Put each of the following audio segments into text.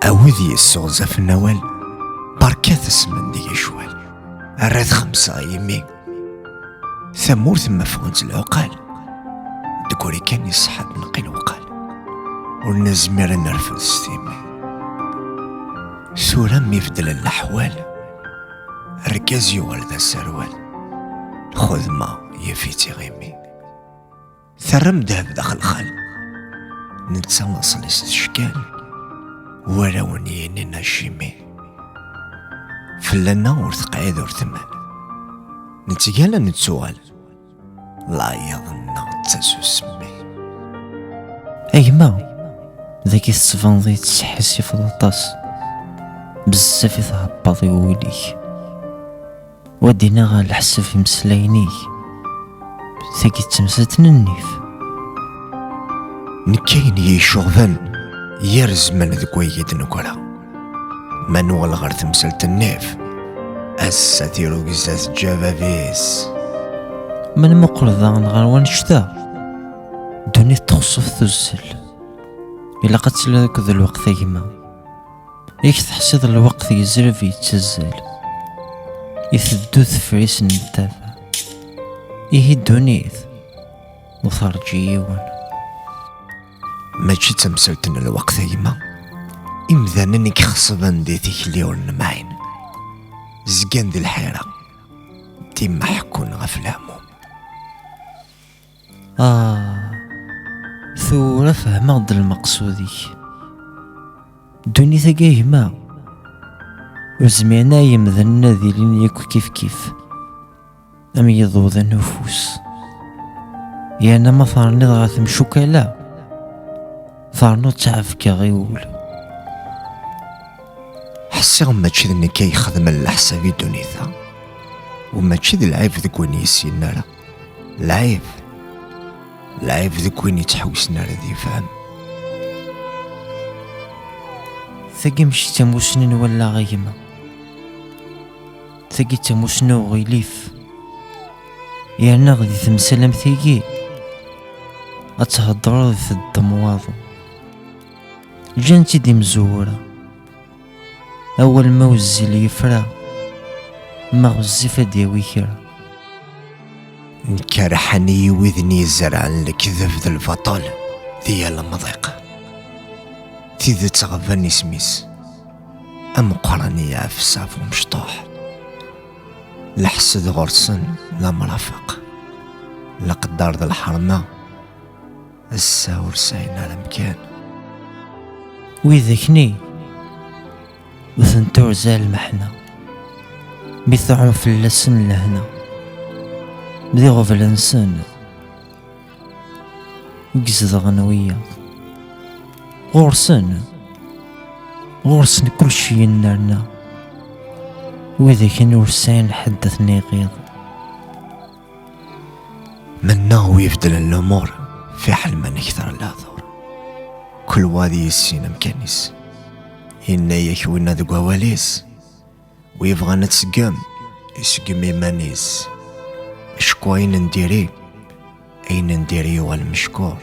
أوذي السوزة في النوال بركات اسمن دي شوال الراد 5 يمي ثمور ثم فغنت العقال دكوري كان يصحاب نقي الوقال ونزمير نرفض ستيمي سورة ميفدل الأحوال ركاز يوالد السروال خذ ما يفيتي غيمي ثرم دهب داخل خال نتسلص الاستشكال ولو نينينا شيمي فلنا ورثقعيد ورثمان نتقالا نتسوال لا يظن تسو سمي أيما ذاك السفنضي تسحسي في الطاس بزاف يتهبطي ويليك ودينا غا الحسب في مسلاينيك ثاكي تمساتنا النيف نكاين يشوغفن يرزمن ذك ويد نقولا منوال غير تمثلت النيف الساتيرو قزاز جافافيس من مقل ذان غير ونشتا دوني تخصف ثزل إلا قتل ذاك ذا الوقت يما ياك تحسد الوقت يزرف يتزل يثدو ثفريس نتافا يهدونيث وثرجي يوان ماشي تمثلتنا الوقت يما إمذانني كخصبان دي تيكليون معين زقان دي الحيرة ديما حكون غفلامو ثورة فهما ضد المقصودي دوني ثقايه ما وزمينا يمذنا ذيلين ياكو كيف كيف أم يضوض النفوس يانا ما ثارني ضغط مشوكالا ثارنو تعرف كغيول حسيغ ماشي ذني كي يخدم الحسابي دونيثا وماشي ذي العيب ذك وين يسينا لا العيب ذك وين يتحوسنا ذي فهم ثقي مشي تموسنين ولا غيما ثقي تموسنا وغيليف يانا غدي تمسلم ثقي أتهضر ذي الدمواضو جانتي دي مزورة أول ما وزي لي يفرا ما غزي فديوي كرا نكرحني وذني زرع الكذب ذا البطل ذي المضيق تيذ تغفني سميس أم قراني عفساف ومشطوح لحسد غرسن لا مرافق لقدار ذا الحرمة الساور ساينا المكان ويذكني وثنتور زال المحنة بيثعون في اللسن لهنا بدي غفل انسان قزد غنوية غورسن كل شي ينرنا وإذا كان ورسان حدثني غيظ منا ويفدل الأمور في حل من يكثر الأعذار كل وادي يسين مكانيس إنا يكوينا ذو قواليس ويبغى نتسقم يسقم إيمانيس شكو أين نديري أين نديري والمشكور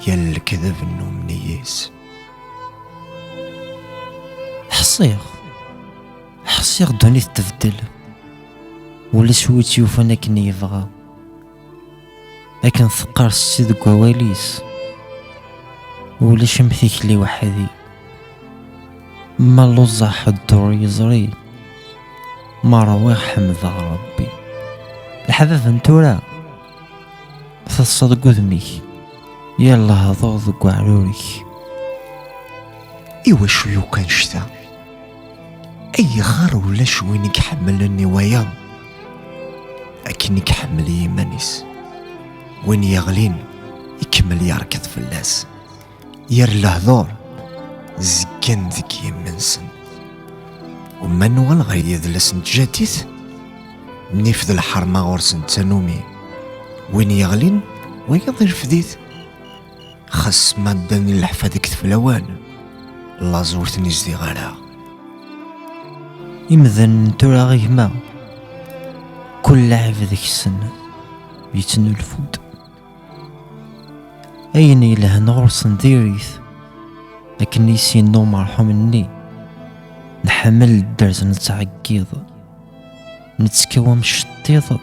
يل الكذب إنو منيس حصيغ دوني تفدل ولا شويت يوفانا كني يبغى لكن ثقار السيد قواليس ولا شمثيك لي وحدي ما لوزح الدور يزري ما رواح حمد ربي الحباب انتورا تصدق ذميك يلا هضوض قعروريك إيوا شويو كان شتا أي خار ولا شوينك حملني ويام أكنك حمل يمانيس وين يغلين يكمل يركض في اللاس ير الهضور زكان ذكي منسن ومنوال غير يذلس نتجاتيث نفذ الحرمة غورسن تنومي وين يغلين ويضير فديث خاص ما داني الحفا كتف لوان لا زورتني جدي غالا إمذن تورا غيما كل لاعب ذيك السنة يتنو الفود أين إله نغرس نديريث لكن يسينو مرحومني نحمل الدرز نتعقيض نتكوى مشطيض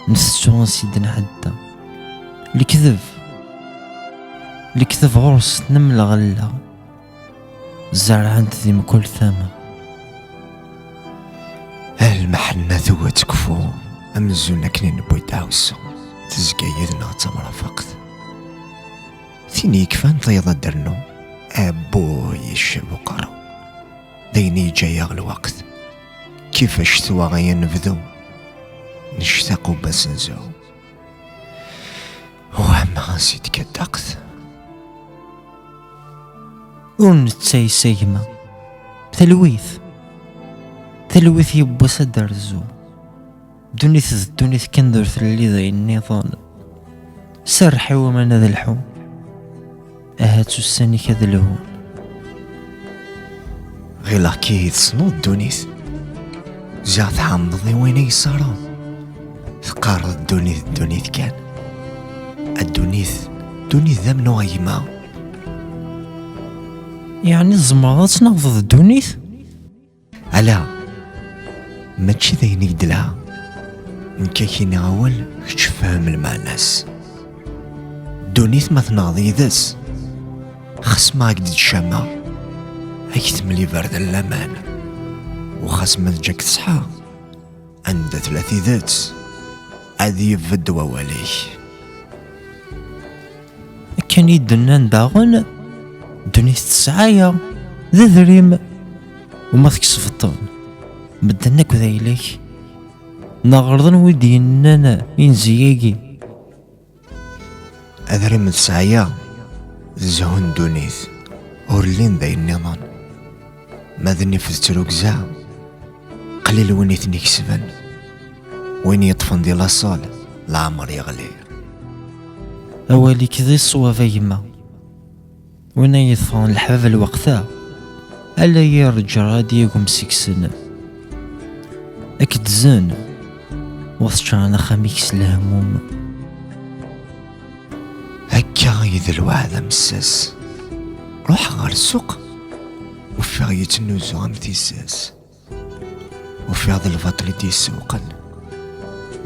نستو سيدنا عدا الكذب غرس نمل غلا زرعت ذي مكل ثامة المحنة ثوى تكفو أمزونا كنين بوي داوسو تزكى يدنا تمرا فقط ثيني كفان طيضا درنو أبوي الشب وقرو ديني جاي الوقت كيفاش ثوى غيا نبذو نشتاقو بس نزو وهم غنسيت كدقت ونتساي سيما ثلويث يبوس درزو دونيث كندر ثلي ذا النظام سرحي ومن ذا الحو أهاتو الساني كذلهون غير كي تصنود دونيث جات حامضي وين يصارون ثقار الدونيث كان الدونيث ذا منو غيما يعني الزمرات نغض الدونيث ألا ماشي ذاين يدلها نكاكيني أول كتش فاهم المعناس دونيث ما تناضي ذس خاص ما قد تشمع هيك تملي برد اللامان وخاص ما تجاك تصحى عند 3 ذات عادي يفد وواليك كان يدنا نداغن دونيث تسعايا ذا ذريم وما تكسف الطن بدنا كذايلك نغرضن وديننا ينزياقي أذري من سعيا زهون دونيث أورلين ذا النظام ماذني فزتروك زا قليل وين يثني كسبن وين يطفن دي لاصال العمر يغلي أولي كذي الصوافة يما وين يطفن الحباب الوقتا ألا يرجع غادي يقوم 6 سنة أكد زين وثجانا خميكس الهموم هكا غيد الوعد مساس روح غير السوق وفي غاية النوزو عم تيساس وفي هذا الفطل تيسوقن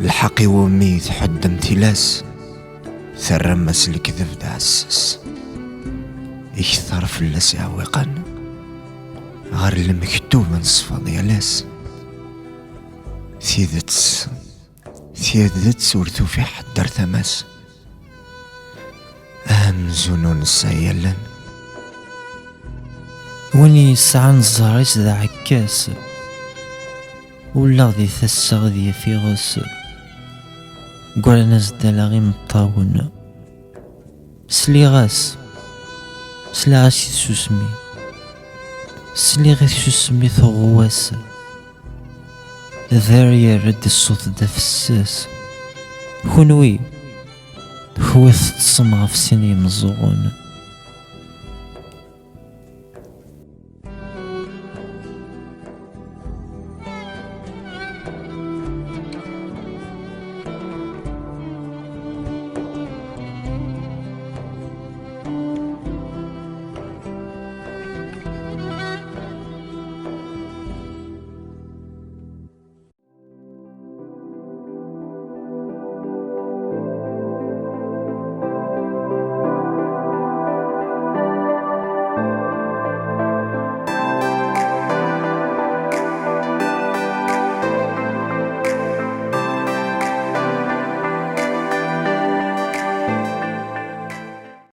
الحقي وميت حد امتلاس ثرمس الكذب دعسس يكثر في اللس عويقا غير المكتوب نصفى ديالاس ثيذت سورتو في حدر ثماس زنون السيلن ويني ساعة نزاريس ذا عكاس ولا غدي ثسا غدي في غس قول ناس دالا غي مطاون سلي غاس يسوسمي سلي غي يسوسمي ثغواس ذار يرد الصوت دا فساس كونوي خوث تصمغ في سيني مزغون